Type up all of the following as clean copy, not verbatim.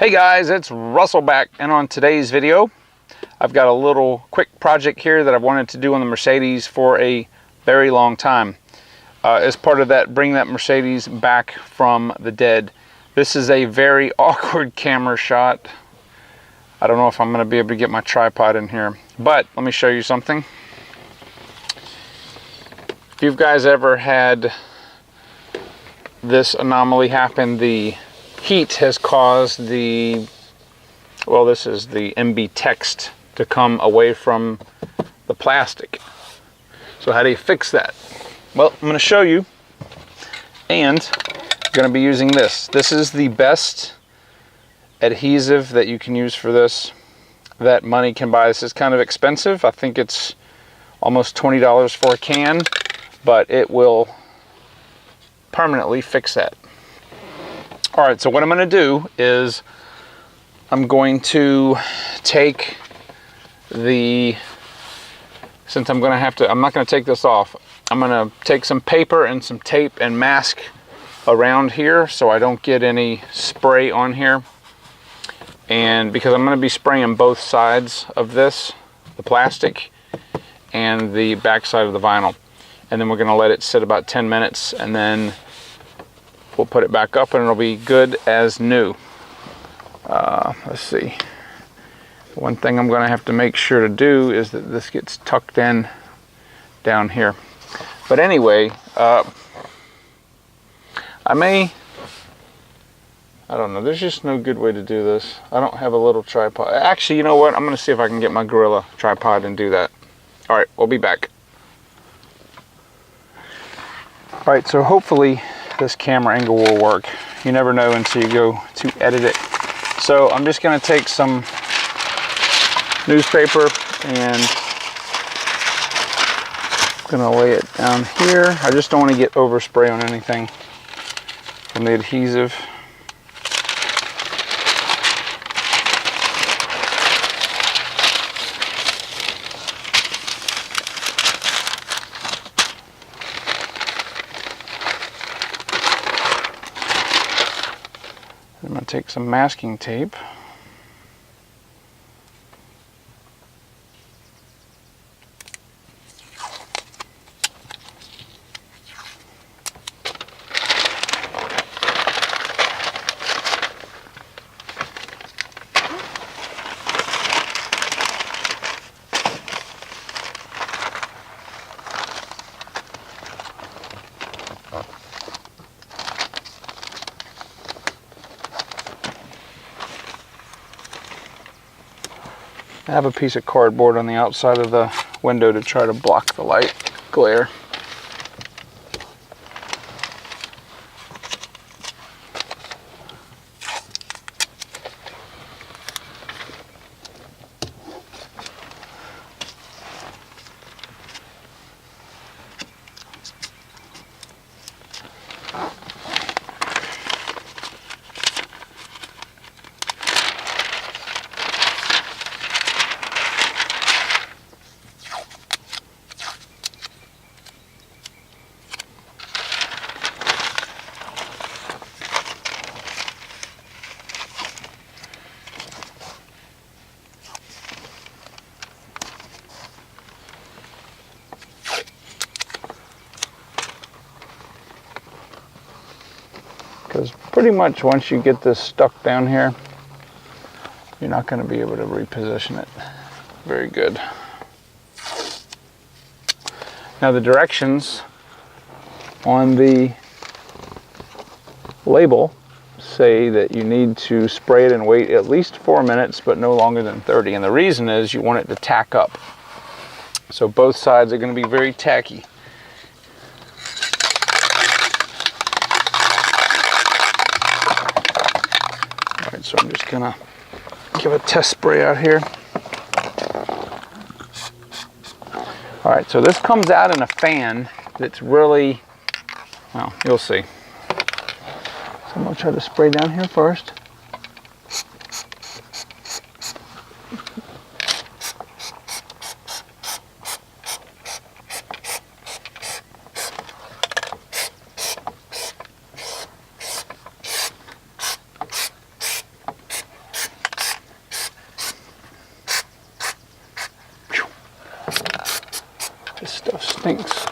Hey guys, it's Russell back, and on today's video I've got a little quick project here that I've wanted to do on the Mercedes for a very long time. As part of that, bring that Mercedes back from the dead. This is a very awkward camera shot. I don't know if I'm going to be able to get my tripod in here, but let me show you something. If you guys ever had this anomaly happen, the heat has caused the, well, this is the MB text to come away from the plastic. So how do you fix that? Well, I'm going to show you, and I'm going to be using this. This is the best adhesive that you can use for this that money can buy. This is kind of expensive. I think it's almost $20 for a can, but it will permanently fix that. All right, so what I'm going to do is I'm going to take the, since I'm not going to take this off, I'm going to take some paper and some tape and mask around here so I don't get any spray on here. And because I'm going to be spraying both sides of this, the plastic and the back side of the vinyl. And then we're going to let it sit about 10 minutes, and then we'll put it back up and it'll be good as new. Let's see. One thing I'm going to have to make sure to do is that this gets tucked in down here. But anyway, I don't know, there's just no good way to do this. I don't have a little tripod. Actually, you know what? I'm going to see if I can get my Gorilla tripod and do that. All right, we'll be back. All right, so hopefully this camera angle will work. You never know until you go to edit it. So I'm just going to take some newspaper and I'm going to lay it down here. I just don't want to get overspray on anything from the adhesive. I'm going to take some masking tape. I have a piece of cardboard on the outside of the window to try to block the light glare. Because pretty much once you get this stuck down here, you're not going to be able to reposition it very good. Now the directions on the label say that you need to spray it and wait at least 4 minutes, but no longer than 30. And the reason is you want it to tack up. So both sides are going to be very tacky. So I'm just gonna give a test spray out here. All right, so this comes out in a fan that's really, well, you'll see. So I'm gonna try to spray down here first. Thanks.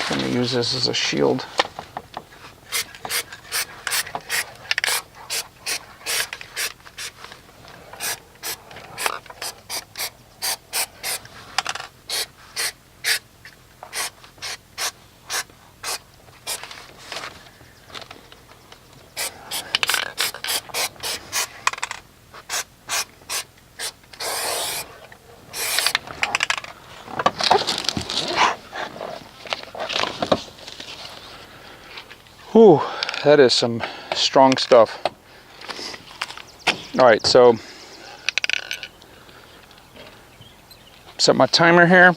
I'm going to use this as a shield. Whew, that is some strong stuff. All right, so set my timer here.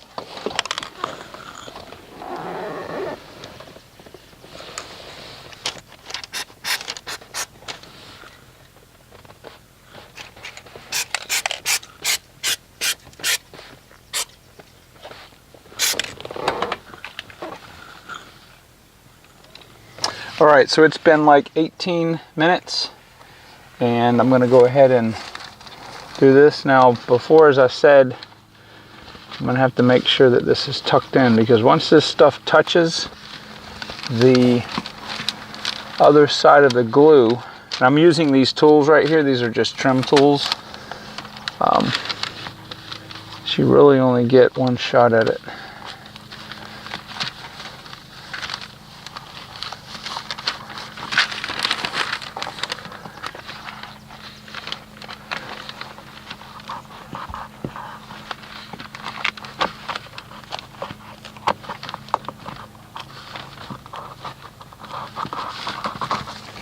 All right, so it's been like 18 minutes and I'm gonna go ahead and do this. Now, before, as I said, I'm gonna have to make sure that this is tucked in, because once this stuff touches the other side of the glue, and I'm using these tools right here, these are just trim tools. So you really only get one shot at it.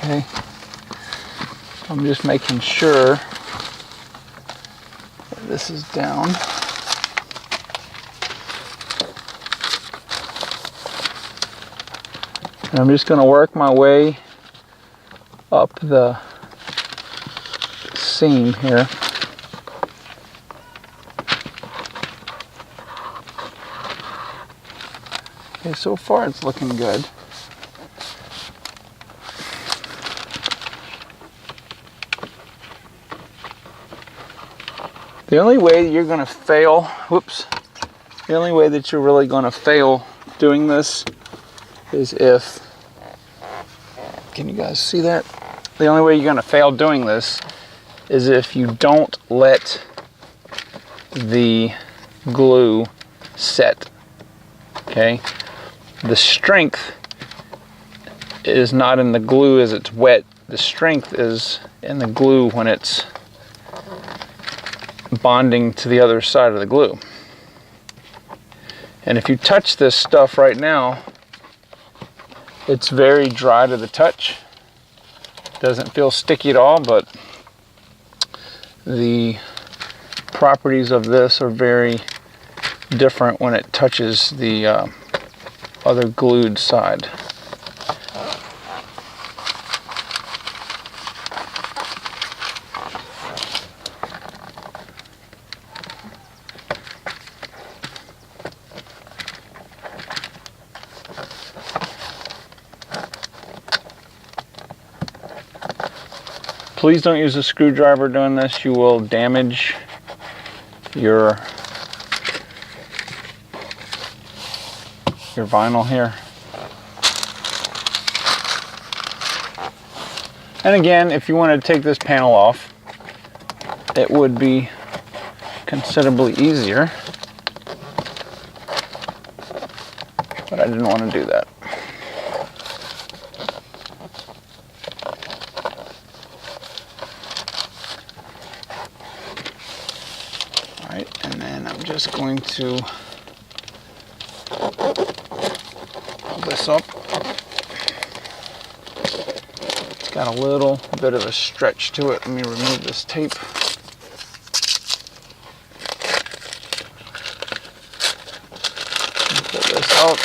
Okay, I'm just making sure that this is down. And I'm just going to work my way up the seam here. Okay, so far it's looking good. The only way you're going to fail, the only way that you're really going to fail doing this is if, can you guys see that? The only way you're going to fail doing this is if you don't let the glue set, okay? The strength is not in the glue as it's wet. The strength is in the glue when it's bonding to the other side of the glue. And if you touch this stuff right now, it's very dry to the touch. Doesn't feel sticky at all, but the properties of this are very different when it touches the other glued side. Please don't use a screwdriver doing this. You will damage your vinyl here. And again, if you want to take this panel off, it would be considerably easier. But I didn't want to do that. And then I'm just going to pull this up. It's got a little bit of a stretch to it. Let me remove this tape. Pull this out.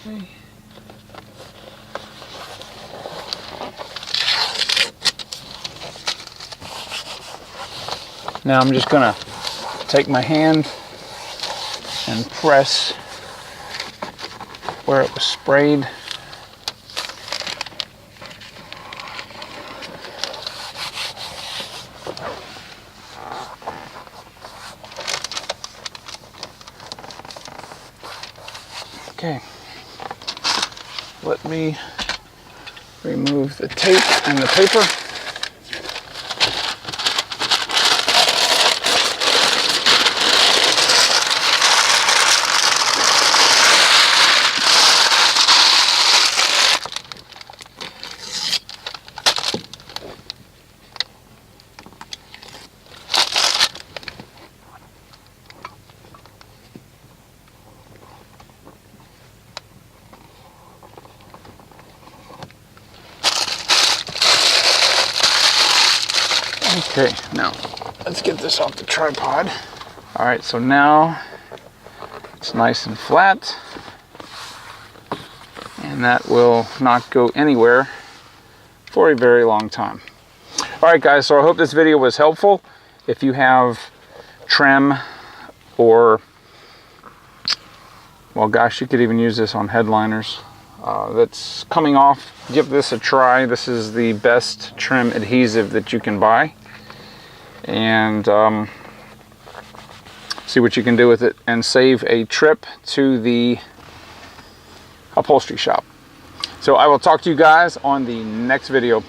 Okay. Now I'm just gonna take my hand and press where it was sprayed. Okay, let me remove the tape and the paper. Okay, now let's get this off the tripod. All right, so now it's nice and flat, and that will not go anywhere for a very long time. All right, guys, so I hope this video was helpful. If you have trim or, well, gosh, you could even use this on headliners that's coming off, give this a try. This is the best trim adhesive that you can buy. And see what you can do with it and save a trip to the upholstery shop. So I will talk to you guys on the next video.